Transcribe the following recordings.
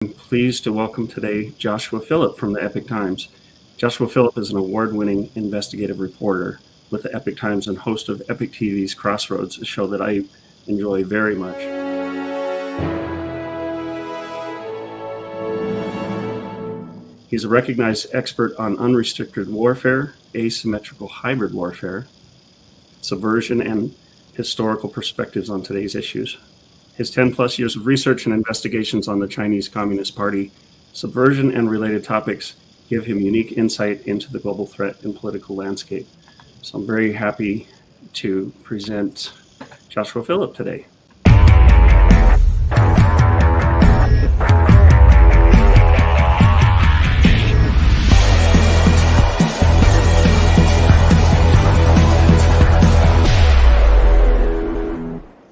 I'm pleased to welcome today Joshua Philipp from the Epoch Times. Joshua Philipp is an award-winning investigative reporter with the Epoch Times and host of Epoch TV's Crossroads, a show that I enjoy very much. He's a recognized expert on unrestricted warfare, asymmetrical hybrid warfare, subversion, and historical perspectives on today's issues. His 10-plus years of research and investigations on the Chinese Communist Party, subversion, and related topics give him unique insight into the global threat and political landscape. So I'm very happy to present Joshua Philipp today.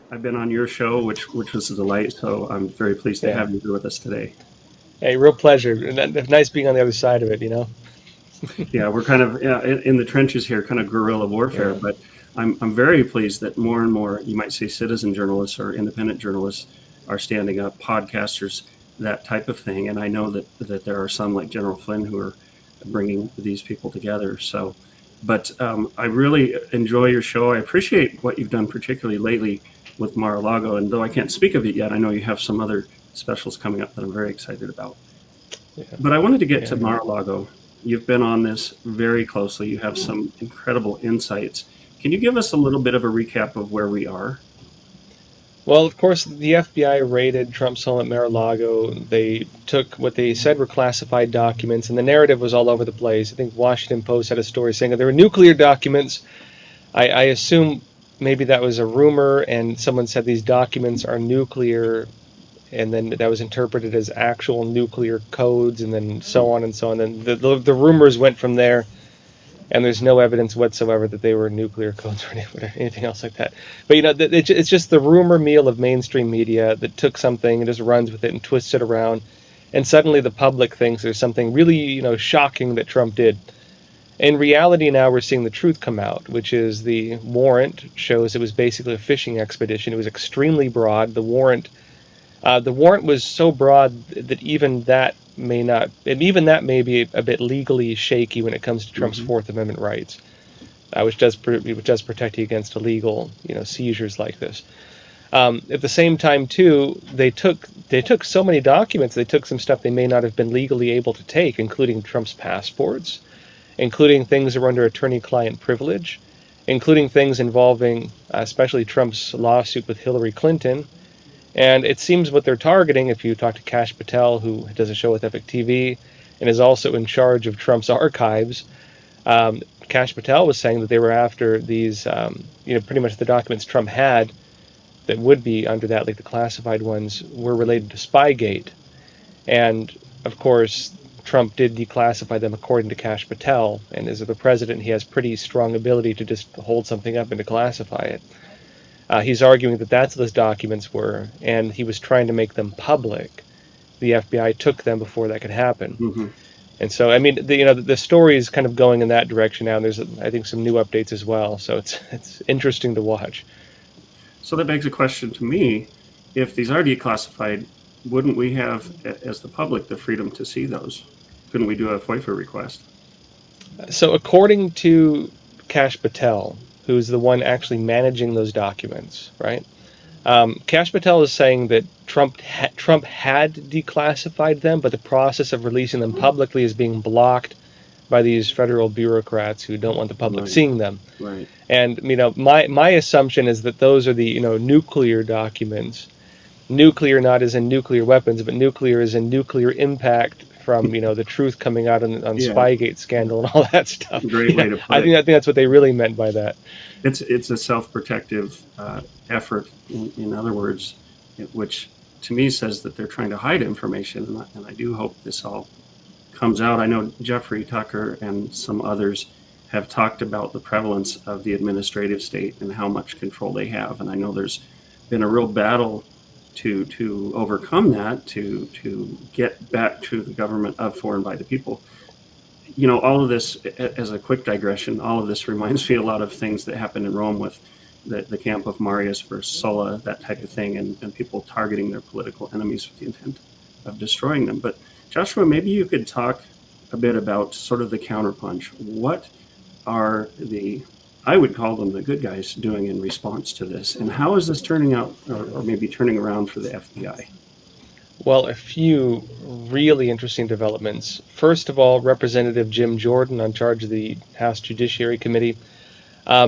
I've been on your show, which was a delight, so I'm very pleased to have you here with us today. Hey, real pleasure. Nice being on the other side of it, you know? Yeah, we're kind of in the trenches here, kind of guerrilla warfare, but I'm very pleased that more and more, you might say citizen journalists or independent journalists are standing up, podcasters, that type of thing. And I know that there are some like General Flynn who are bringing these people together. So, but I really enjoy your show. I appreciate what you've done, particularly lately with Mar-a-Lago. And though I can't speak of it yet, I know you have some other specials coming up that I'm very excited about. Yeah. But I wanted to get to Mar-a-Lago. You've been on this very closely. You have some incredible insights. Can you give us a little bit of a recap of where we are? Well, of course, the FBI raided Trump's home at Mar-a-Lago. They took what they said were classified documents, and the narrative was all over the place. I think Washington Post had a story saying that there were nuclear documents. I assume maybe that was a rumor, and someone said these documents are nuclear, and then that was interpreted as actual nuclear codes, and then so on and so on. And the rumors went from there, and there's no evidence whatsoever that they were nuclear codes or anything else like that. But, you know, it's just the rumor mill of mainstream media that took something and just runs with it and twists it around, and suddenly the public thinks there's something really, you know, shocking that Trump did. In reality, now we're seeing the truth come out, which is the warrant shows it was basically a fishing expedition. It was extremely broad. The warrant was so broad that even that may be a bit legally shaky when it comes to Trump's Fourth Amendment rights, which does protect you against illegal, you know, seizures like this. At the same time, too, they took so many documents. They took some stuff they may not have been legally able to take, including Trump's passports, including things that were under attorney-client privilege, including things involving especially Trump's lawsuit with Hillary Clinton. And it seems what they're targeting, if you talk to Kash Patel, who does a show with Epoch TV and is also in charge of Trump's archives, Kash Patel was saying that they were after these, pretty much the documents Trump had that would be under that, like the classified ones, were related to Spygate. And, of course, Trump did declassify them according to Kash Patel, and as the president, he has pretty strong ability to just hold something up and declassify it. He's arguing that that's what those documents were, and he was trying to make them public. The FBI took them before that could happen. And so, I mean, the story is kind of going in that direction now, and there's, I think, some new updates as well. So it's interesting to watch. So that begs a question to me: if these are declassified, wouldn't we have, as the public, the freedom to see those? Couldn't we do a FOIA request? So according to Kash Patel, who's the one actually managing those documents, right? Kash Patel is saying that Trump had declassified them, but the process of releasing them publicly is being blocked by these federal bureaucrats who don't want the public seeing them. Right. And my assumption is that those are the nuclear documents. Nuclear not as in nuclear weapons, but nuclear as in nuclear impact from the truth coming out on Spygate scandal and all that stuff. Great way to put it. I think that's what they really meant by that. It's a self-protective effort. In other words, which to me says that they're trying to hide information, and I do hope this all comes out. I know Jeffrey Tucker and some others have talked about the prevalence of the administrative state and how much control they have, and I know there's been a real battle to overcome that, to get back to the government of, for, and by the people. All of this, as a quick digression, all of this reminds me a lot of things that happened in Rome with the camp of Marius versus Sulla, that type of thing, and people targeting their political enemies with the intent of destroying them. But Joshua, maybe you could talk a bit about sort of the counterpunch. What are the, I would call them the good guys, doing in response to this? And how is this turning out, or maybe turning around for the FBI? Well, a few really interesting developments. First of all, Representative Jim Jordan, on charge of the House Judiciary Committee,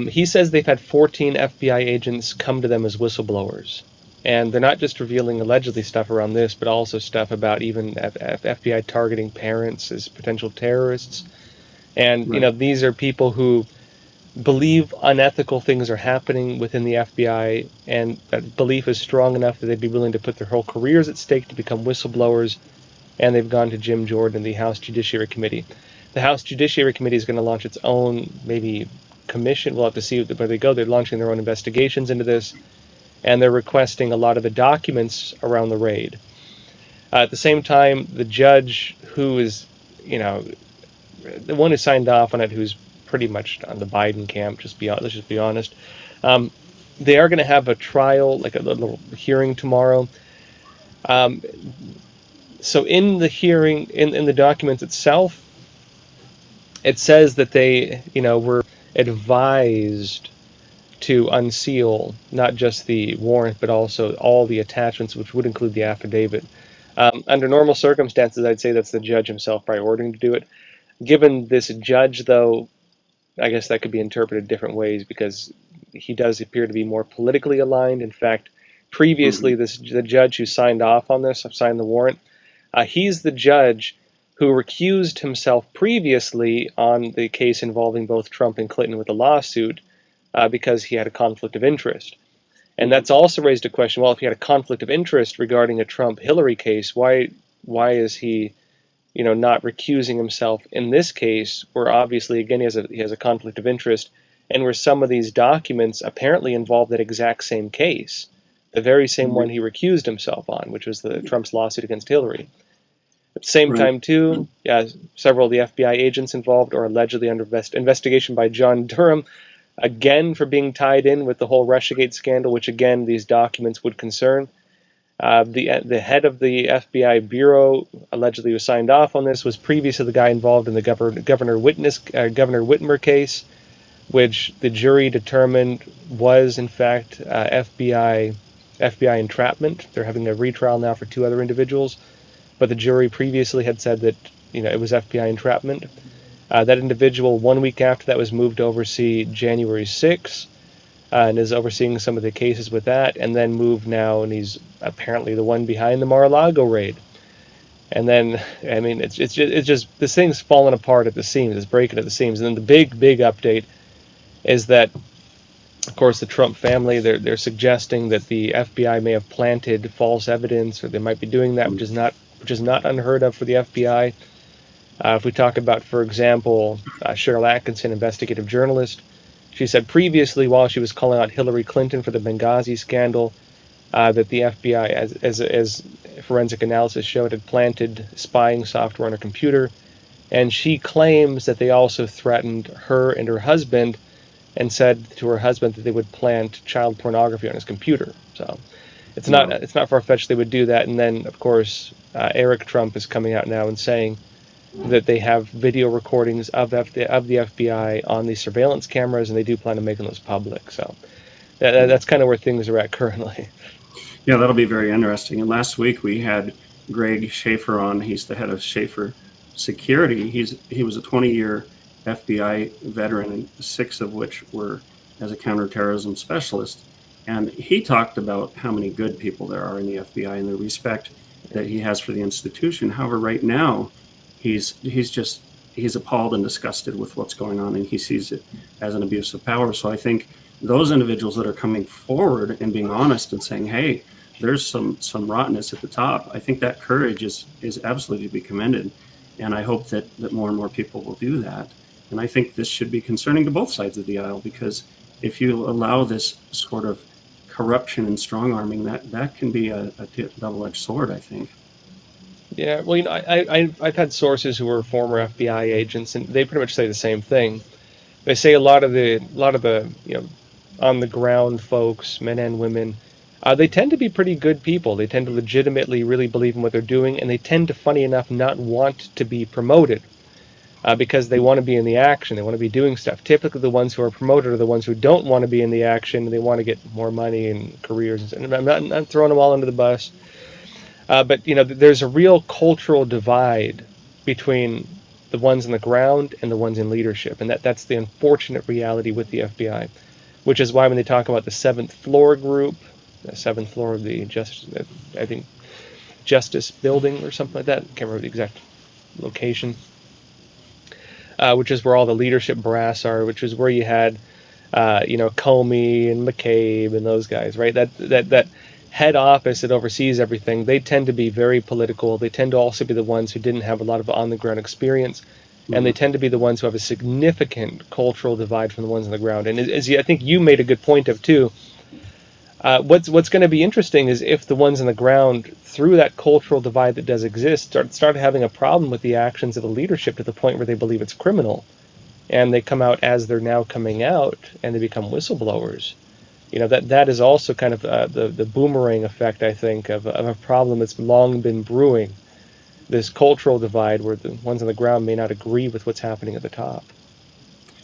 he says they've had 14 FBI agents come to them as whistleblowers. And they're not just revealing allegedly stuff around this, but also stuff about even FBI targeting parents as potential terrorists. And, Right. these are people who believe unethical things are happening within the FBI, and that belief is strong enough that they'd be willing to put their whole careers at stake to become whistleblowers, and they've gone to Jim Jordan, the House Judiciary Committee. The House Judiciary Committee is going to launch its own, maybe, commission. We'll have to see where they go. They're launching their own investigations into this, and they're requesting a lot of the documents around the raid. At the same time, the judge who is, the one who signed off on it, who's pretty much on the Biden camp, let's just be honest. They are going to have a trial, like a little hearing tomorrow. So in the hearing, in the documents itself, it says that they, were advised to unseal not just the warrant, but also all the attachments, which would include the affidavit. Under normal circumstances, I'd say that's the judge himself probably ordering to do it. Given this judge, though, I guess that could be interpreted different ways, because he does appear to be more politically aligned. In fact, previously, the judge who signed off on this, signed the warrant, he's the judge who recused himself previously on the case involving both Trump and Clinton with the lawsuit because he had a conflict of interest. And that's also raised a question, well, if he had a conflict of interest regarding a Trump-Hillary case, why is he not recusing himself in this case, where obviously, again, he has a conflict of interest, and where some of these documents apparently involve that exact same case, the very same one he recused himself on, which was the Trump's lawsuit against Hillary. At the same time, too, several of the FBI agents involved are allegedly under investigation by John Durham, again for being tied in with the whole Russiagate scandal, which, again, these documents would concern. The head of the FBI bureau, allegedly who signed off on this, was previously the guy involved in the Governor Whitmer case, which the jury determined was, in fact, FBI entrapment. They're having a retrial now for two other individuals, but the jury previously had said that it was FBI entrapment. That individual, 1 week after that, was moved to oversee January 6th. And is overseeing some of the cases with that, and then moved now, and he's apparently the one behind the Mar-a-Lago raid. And then, it's just this thing's falling apart at the seams. It's breaking at the seams. And then the big update is that, of course, the Trump family, they're suggesting that the FBI may have planted false evidence, or they might be doing that, which is not unheard of for the FBI. If we talk about, for example, Cheryl Atkinson, investigative journalist, she said previously, while she was calling out Hillary Clinton for the Benghazi scandal, that the FBI, as forensic analysis showed, had planted spying software on her computer. And she claims that they also threatened her and her husband, and said to her husband that they would plant child pornography on his computer. So it's not far-fetched they would do that. And then, of course, Eric Trump is coming out now and saying that they have video recordings of the FBI on these surveillance cameras, and they do plan on making those public. So that's kind of where things are at currently. Yeah, that'll be very interesting. And last week we had Greg Schaefer on. He's the head of Schaefer Security. He was a 20-year FBI veteran, and 6 of which were as a counterterrorism specialist. And he talked about how many good people there are in the FBI and the respect that he has for the institution. However, right now, he's appalled and disgusted with what's going on, and he sees it as an abuse of power. So I think those individuals that are coming forward and being honest and saying, hey, there's some rottenness at the top, I think that courage is absolutely to be commended. And I hope that more and more people will do that. And I think this should be concerning to both sides of the aisle, because if you allow this sort of corruption and strong-arming, that can be a double-edged sword, I think. Yeah, well, I've had sources who were former FBI agents, and they pretty much say the same thing. They say a lot of the on the ground folks, men and women, They tend to be pretty good people. They tend to legitimately really believe in what they're doing, and they tend to, funny enough, not want to be promoted because they want to be in the action. They want to be doing stuff. Typically, the ones who are promoted are the ones who don't want to be in the action, and they want to get more money and careers. And I'm not throwing them all under the bus, but there's a real cultural divide between the ones on the ground and the ones in leadership, and that's the unfortunate reality with the FBI, which is why when they talk about the seventh floor group, the seventh floor of the Justice Building or something like that, I can't remember the exact location, which is where all the leadership brass are, which is where you had, Comey and McCabe and those guys, right? That head office that oversees everything, they tend to be very political. They tend to also be the ones who didn't have a lot of on-the-ground experience, and they tend to be the ones who have a significant cultural divide from the ones on the ground. And as I think you made a good point of too, what's going to be interesting is if the ones on the ground, through that cultural divide that does exist, start having a problem with the actions of the leadership to the point where they believe it's criminal, and they come out as they're now coming out, and they become whistleblowers. That is also kind of the boomerang effect, I think, of a problem that's long been brewing, this cultural divide where the ones on the ground may not agree with what's happening at the top.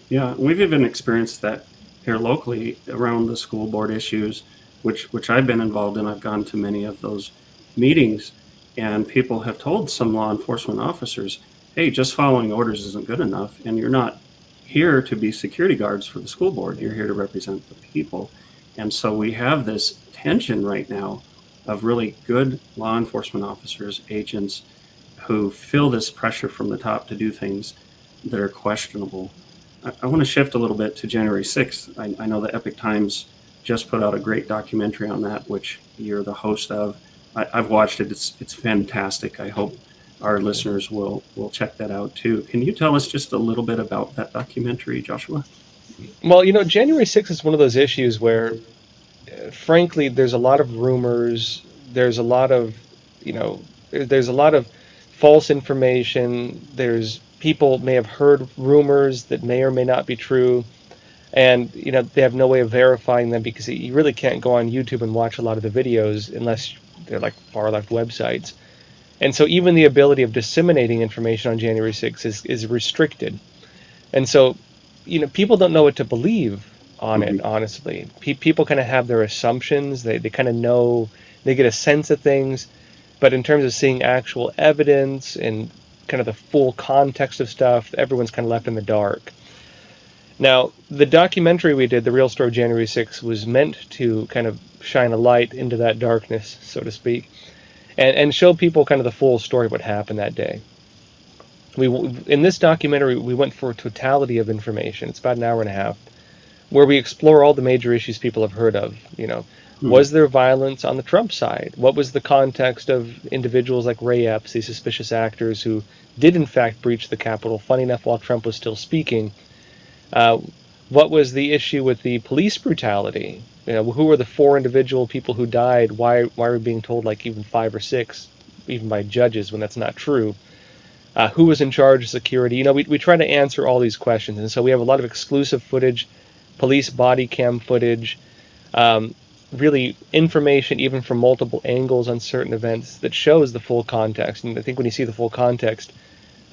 Yeah, we've even experienced that here locally around the school board issues, which I've been involved in. I've gone to many of those meetings, and people have told some law enforcement officers, hey, just following orders isn't good enough, and you're not here to be security guards for the school board. You're here to represent the people. And so we have this tension right now of really good law enforcement officers, agents, who feel this pressure from the top to do things that are questionable. I want to shift a little bit to January 6th. I know the Epoch Times just put out a great documentary on that, which you're the host of. I've watched it. It's fantastic. I hope our listeners will check that out too. Can you tell us just a little bit about that documentary, Joshua? Well, January 6th is one of those issues where, frankly, there's a lot of rumors. There's a lot of, there's a lot of false information. There's people may have heard rumors that may or may not be true, and they have no way of verifying them because you really can't go on YouTube and watch a lot of the videos unless they're like far left websites. And so even the ability of disseminating information on January 6th is restricted. And so people don't know what to believe on it, honestly. People kind of have their assumptions. They kind of know, they get a sense of things. But in terms of seeing actual evidence and kind of the full context of stuff, everyone's kind of left in the dark. Now, the documentary we did, The Real Story of January 6th, was meant to kind of shine a light into that darkness, so to speak, and show people kind of the full story of what happened that day. In this documentary, we went for a totality of information. It's about an hour and a half, where we explore all the major issues people have heard of. Was there violence on the Trump side? What was the context of individuals like Ray Epps, these suspicious actors who did in fact breach the Capitol, funny enough, while Trump was still speaking? What was the issue with the police brutality? Who were the 4 individual people who died? Why are we being told like even 5 or 6, even by judges, when that's not true? Who was in charge of security? We try to answer all these questions, and so we have a lot of exclusive footage, police body cam footage, really information even from multiple angles on certain events that shows the full context. And I think when you see the full context,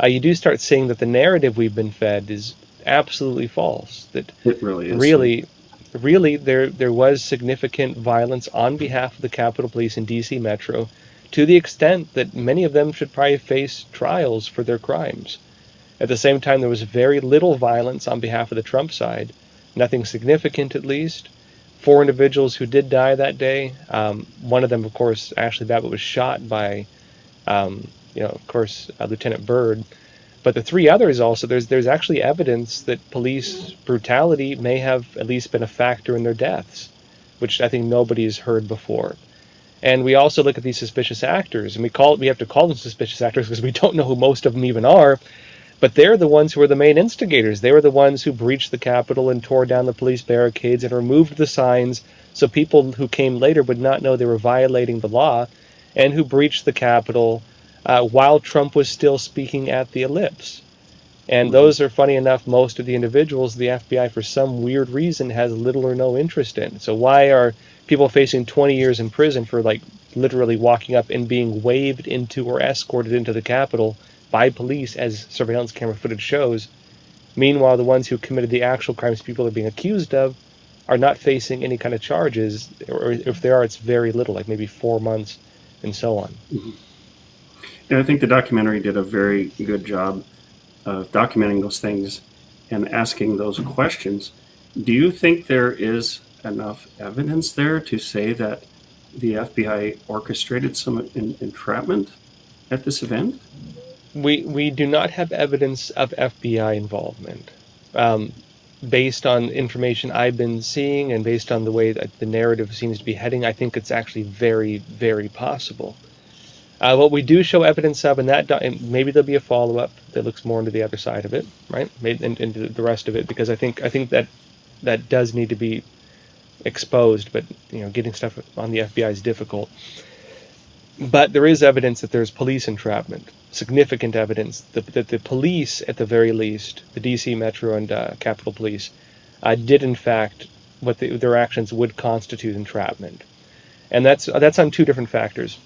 you do start seeing that the narrative we've been fed is absolutely false. That it really is. Really, there was significant violence on behalf of the Capitol Police in D.C. Metro, to the extent that many of them should probably face trials for their crimes. At the same time, there was very little violence on behalf of the Trump side, nothing significant at least. 4 individuals who did die that day. One of them, of course, Ashley Babbitt, was shot by, Lieutenant Byrd. But the 3 others also, there's actually evidence that police brutality may have at least been a factor in their deaths, which I think nobody's heard before. And we also look at these suspicious actors, and we have to call them suspicious actors because we don't know who most of them even are. But they're the ones who are the main instigators. They were the ones who breached the Capitol and tore down the police barricades and removed the signs so people who came later would not know they were violating the law, and who breached the Capitol while Trump was still speaking at the ellipse. And those are, funny enough, most of the individuals the FBI, for some weird reason, has little or no interest in. So why are people facing 20 years in prison for like literally walking up and being waved into or escorted into the Capitol by police, as surveillance camera footage shows. Meanwhile, the ones who committed the actual crimes people are being accused of are not facing any kind of charges, or if there are, it's very little, like maybe 4 months and so on. And I think the documentary did a very good job of documenting those things and asking those questions. Do you think there is enough evidence there to say that the FBI orchestrated some entrapment at this event? We do not have evidence of FBI involvement. Based on information I've been seeing and based on the way that the narrative seems to be heading, I think it's actually very, very possible. What we do show evidence of, and maybe there'll be a follow-up that looks more into the other side of it, right? Into the rest of it, because I think that does need to be exposed, but getting stuff on the FBI is difficult. But there is evidence that there's police entrapment, significant evidence that the police, at the very least, the DC Metro and Capitol Police, did in fact what their actions would constitute entrapment, and that's on two different factors.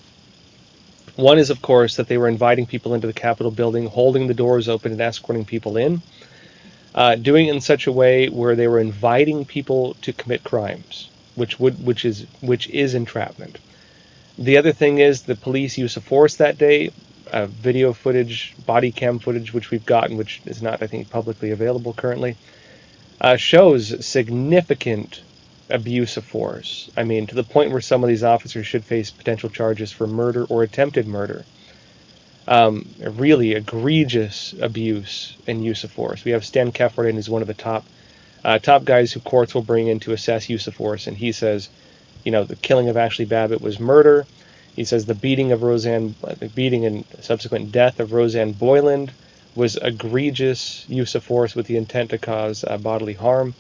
One is, of course, that they were inviting people into the Capitol building, holding the doors open and escorting people in, doing it in such a way where they were inviting people to commit crimes, which is entrapment. The other thing is the police use of force that day, video footage, body cam footage, which we've gotten, which is not, I think, publicly available currently, shows significant abuse of force. I mean, to the point where some of these officers should face potential charges for murder or attempted murder. Really egregious abuse and use of force. We have Stan Kefferden, who's one of the top guys who courts will bring in to assess use of force, and he says, the killing of Ashley Babbitt was murder. He says the beating and subsequent death of Roseanne Boyland was egregious use of force with the intent to cause bodily harm.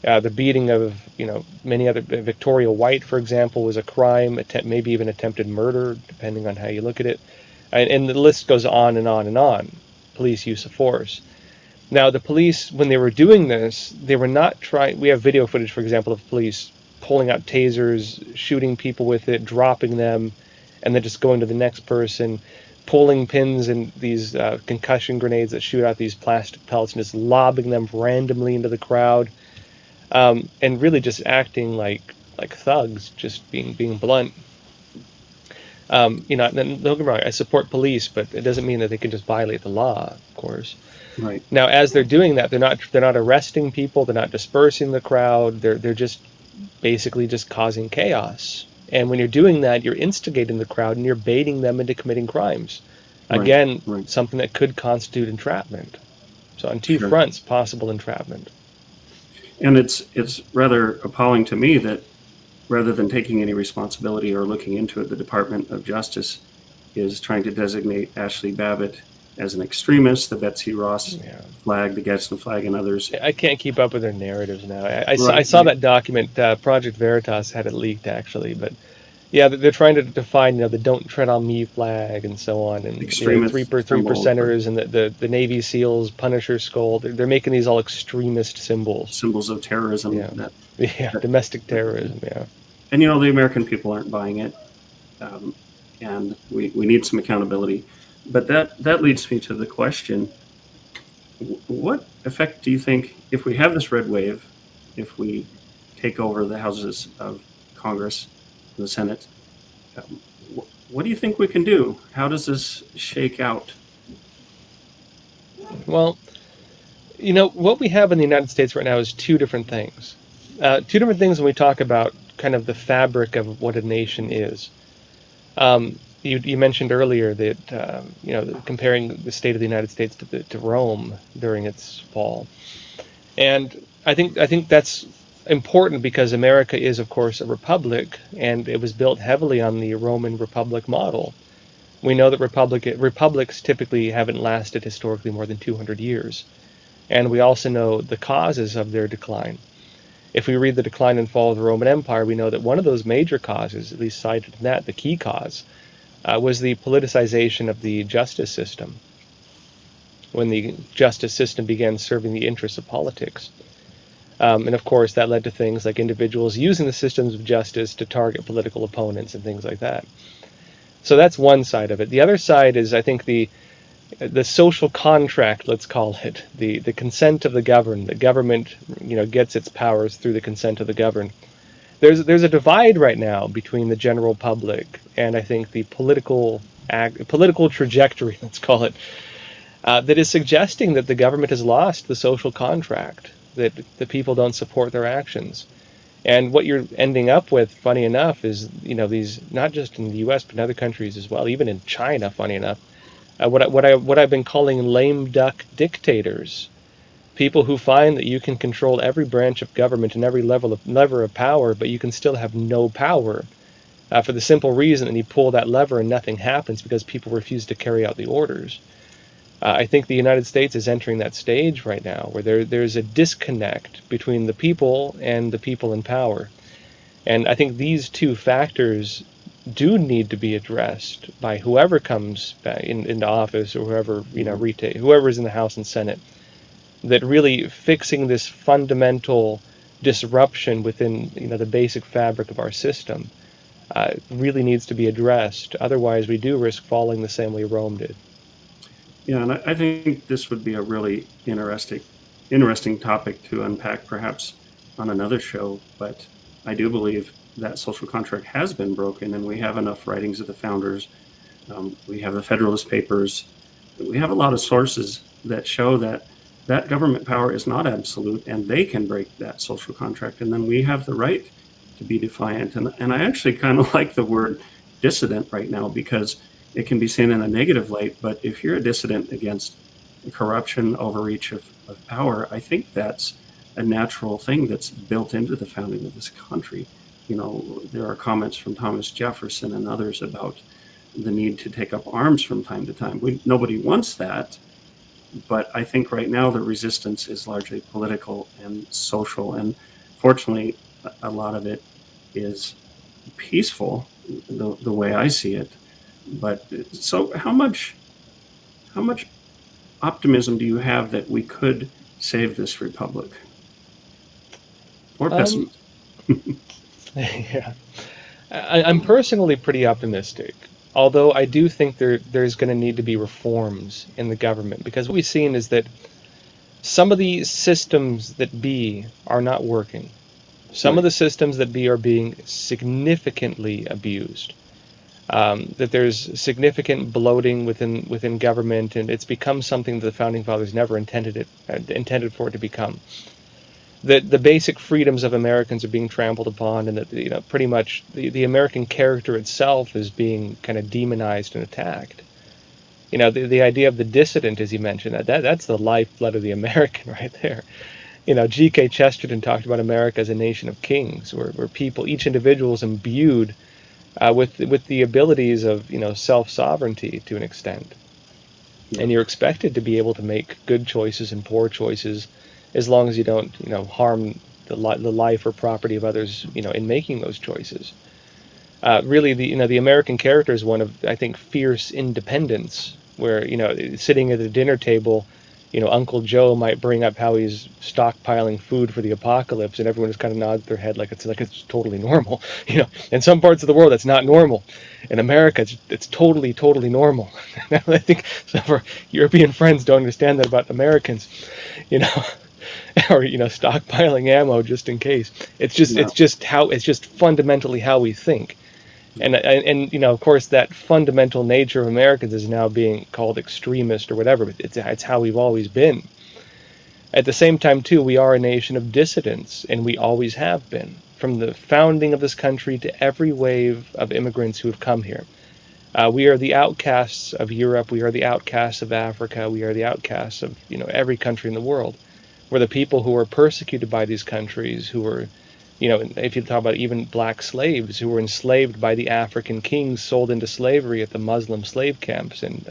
The beating of many other, Victoria White, for example, was a crime, maybe even attempted murder, depending on how you look at it. And the list goes on and on and on. Police use of force. Now, the police, when they were doing this, they were not trying. We have video footage, for example, of police pulling out tasers, shooting people with it, dropping them, and then just going to the next person, pulling pins and these concussion grenades that shoot out these plastic pellets and just lobbing them randomly into the crowd, and really just acting like thugs, just being blunt. Don't get me wrong, I support police, but it doesn't mean that they can just violate the law, of course. Right. Now, as they're doing that, they're not arresting people, they're not dispersing the crowd, they're just basically just causing chaos. And when you're doing that, you're instigating the crowd and you're baiting them into committing crimes. Again, right. Something that could constitute entrapment. So on two fronts, possible entrapment. And it's rather appalling to me that rather than taking any responsibility or looking into it, the Department of Justice is trying to designate Ashley Babbitt as an extremist, the Betsy Ross flag, the Gadsden flag, and others. I can't keep up with their narratives now. I saw that document. Project Veritas had it leaked, actually. But yeah, they're trying to define, the "Don't Tread on Me" flag and so on, and three percenters and the Navy SEALs Punisher skull. They're making these all extremist symbols of terrorism. Yeah, domestic terrorism. Yeah. And the American people aren't buying it, and we need some accountability. But that leads me to the question: what effect do you think, if we have this red wave, if we take over the houses of Congress, the Senate, what do you think we can do? How does this shake out? Well, what we have in the United States right now is two different things. Two different things when we talk about kind of the fabric of what a nation is. You mentioned earlier that comparing the state of the United States to Rome during its fall, and I think that's important because America is, of course, a republic, and it was built heavily on the Roman Republic model. We know that republics typically haven't lasted historically more than 200 years, and we also know the causes of their decline. If we read the decline and fall of the Roman Empire, we know that one of those major causes, at least cited in that, the key cause, was the politicization of the justice system, when the justice system began serving the interests of politics. And of course, that led to things like individuals using the systems of justice to target political opponents and things like that. So that's one side of it. The other side is, I think, the social contract, let's call it, the consent of the governed. The government, gets its powers through the consent of the governed. There's a divide right now between the general public and, I think, the political trajectory, let's call it, that is suggesting that the government has lost the social contract, that the people don't support their actions. And what you're ending up with, funny enough, is these, not just in the U.S. but in other countries as well, even in China, funny enough, what I've been calling lame duck dictators, people who find that you can control every branch of government and every lever of power, but you can still have no power, for the simple reason that you pull that lever and nothing happens because people refuse to carry out the orders. I think the United States is entering that stage right now where there's a disconnect between the people and the people in power. And I think these two factors do need to be addressed by whoever comes back into office, or whoever, whoever's in the House and Senate, that really fixing this fundamental disruption within, the basic fabric of our system really needs to be addressed. Otherwise, we do risk falling the same way Rome did. Yeah, and I think this would be a really interesting topic to unpack, perhaps on another show. But I do believe that social contract has been broken, and we have enough writings of the founders. We have the Federalist Papers. We have a lot of sources that show that government power is not absolute, and they can break that social contract. And then we have the right to be defiant. And I actually kind of like the word dissident right now, because it can be seen in a negative light, but if you're a dissident against corruption, overreach of power, I think that's a natural thing that's built into the founding of this country. There are comments from Thomas Jefferson and others about the need to take up arms from time to time. Nobody wants that, but I think right now the resistance is largely political and social, and fortunately, a lot of it is peaceful, the way I see it. But so how much optimism do you have that we could save this republic? Or pessimism? Yeah, I'm personally pretty optimistic. Although I do think there's going to need to be reforms in the government, because what we've seen is that some of the systems that be are not working. Some of the systems that be are being significantly abused. That there's significant bloating within government, and it's become something that the founding fathers never intended for it to become. That the basic freedoms of Americans are being trampled upon, and that pretty much the American character itself is being kind of demonized and attacked. The idea of the dissident, as you mentioned, that's the lifeblood of the American right there. G.K. Chesterton talked about America as a nation of kings, where people, each individual, is imbued with the abilities of self-sovereignty to an extent, and you're expected to be able to make good choices and poor choices, as long as you don't harm the life or property of others in making those choices. Really, the American character is one of, I think, fierce independence, where sitting at the dinner table, Uncle Joe might bring up how he's stockpiling food for the apocalypse, and everyone just kind of nods their head like it's totally normal. In some parts of the world, that's not normal. In America, it's totally normal. I think some of our European friends don't understand that about Americans, or stockpiling ammo just in case. It's just fundamentally how we think. And of course, that fundamental nature of Americans is now being called extremist or whatever, but it's how we've always been. At the same time, too, we are a nation of dissidents, and we always have been. From the founding of this country to every wave of immigrants who have come here. We are the outcasts of Europe, we are the outcasts of Africa, we are the outcasts of every country in the world. We're the people who were persecuted by these countries, who were if you talk about even black slaves who were enslaved by the African kings, sold into slavery at the Muslim slave camps in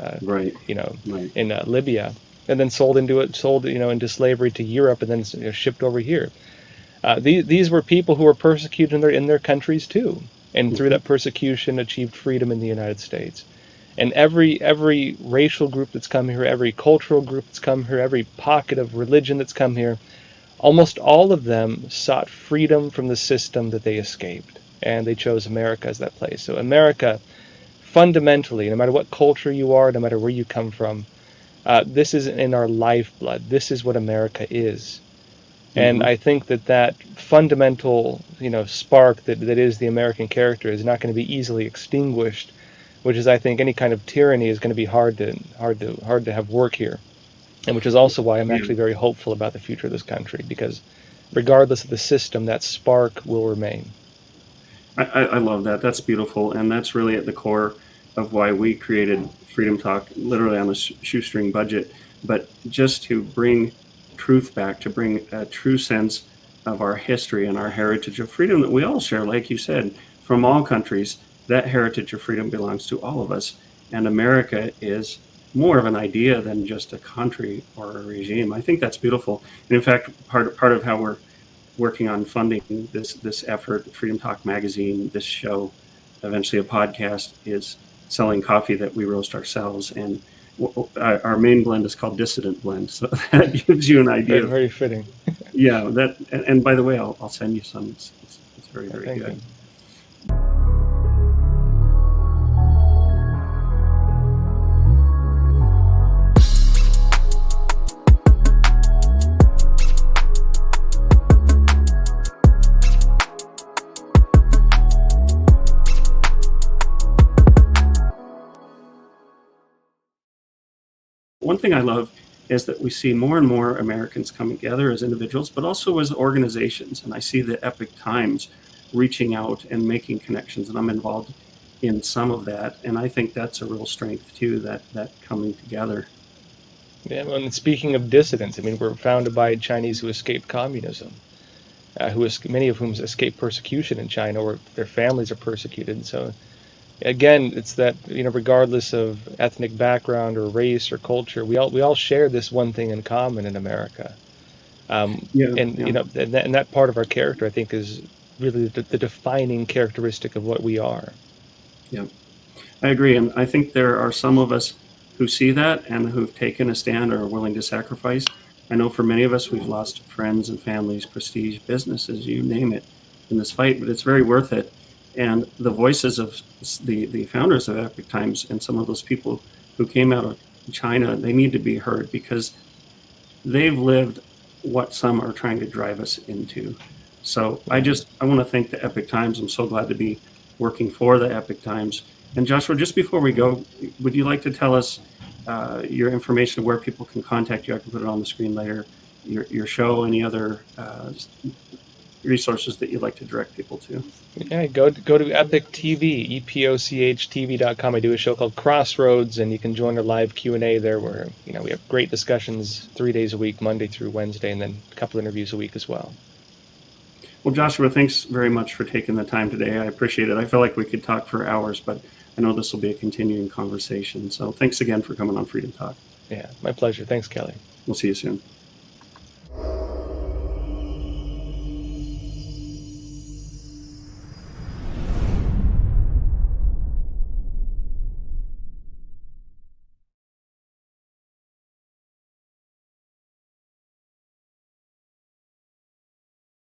Libya, and then sold into slavery to Europe, and then shipped over here. These were people who were persecuted in their countries too, and through that persecution achieved freedom in the United States. And every racial group that's come here, every cultural group that's come here, every pocket of religion that's come here, almost all of them sought freedom from the system that they escaped, and they chose America as that place. So America, fundamentally, no matter what culture you are, no matter where you come from, this is in our lifeblood. This is what America is. And Hmm. I think that fundamental, spark that is the American character is not going to be easily extinguished, which is, I think, any kind of tyranny is going to be hard to have work here. And which is also why I'm Yeah. actually very hopeful about the future of this country, because regardless of the system, that spark will remain. I love that. That's beautiful. And that's really at the core of why we created Freedom Talk, literally on a shoestring budget, but just to bring truth back, to bring a true sense of our history and our heritage of freedom that we all share, like you said, from all countries. That heritage of freedom belongs to all of us. And America is more of an idea than just a country or a regime. I think that's beautiful. And in fact, part of how we're working on funding this effort, Freedom Talk Magazine, this show, eventually a podcast, is selling coffee that we roast ourselves. And our main blend is called Dissident Blend. So that gives you an idea Very, of, very fitting. yeah, that. And by the way, I'll send you some. It's very, very Thank good. you. One thing I love is that we see more and more Americans coming together as individuals, but also as organizations. And I see the Epoch Times reaching out and making connections, and I'm involved in some of that. And I think that's a real strength too, that coming together. Yeah, well, and speaking of dissidents, I mean, we're founded by Chinese who escaped communism, many of whom escaped persecution in China, or their families are persecuted. So again, it's that, regardless of ethnic background or race or culture, we all share this one thing in common in America. Yeah, And yeah, and that part of our character, I think, is really the defining characteristic of what we are. yeah. I agree. And I think there are some of us who see that and who've taken a stand or are willing to sacrifice. I know for many of us, we've lost friends and families, prestige, businesses, you name it, in this fight, but it's very worth it. And the voices of the founders of Epic Times and some of those people who came out of China, they need to be heard because they've lived what some are trying to drive us into. So I Yeah. want to thank the Epic Times. I'm so glad to be working for the Epic Times. And Joshua, just before we go, would you like to tell us your information of where people can contact you? I can put it on the screen later. Your show, any other resources that you'd like to direct people to? Yeah, go to Epoch TV, EpochTV.com. I do a show called Crossroads, and you can join our live Q&A there, where we have great discussions 3 days a week, Monday through Wednesday, and then a couple interviews a week as well. Well, Joshua, thanks very much for taking the time today. I appreciate it. I feel like we could talk for hours, but I know this will be a continuing conversation. So thanks again for coming on Freedom Talk. Yeah, my pleasure. Thanks, Kelly. We'll see you soon.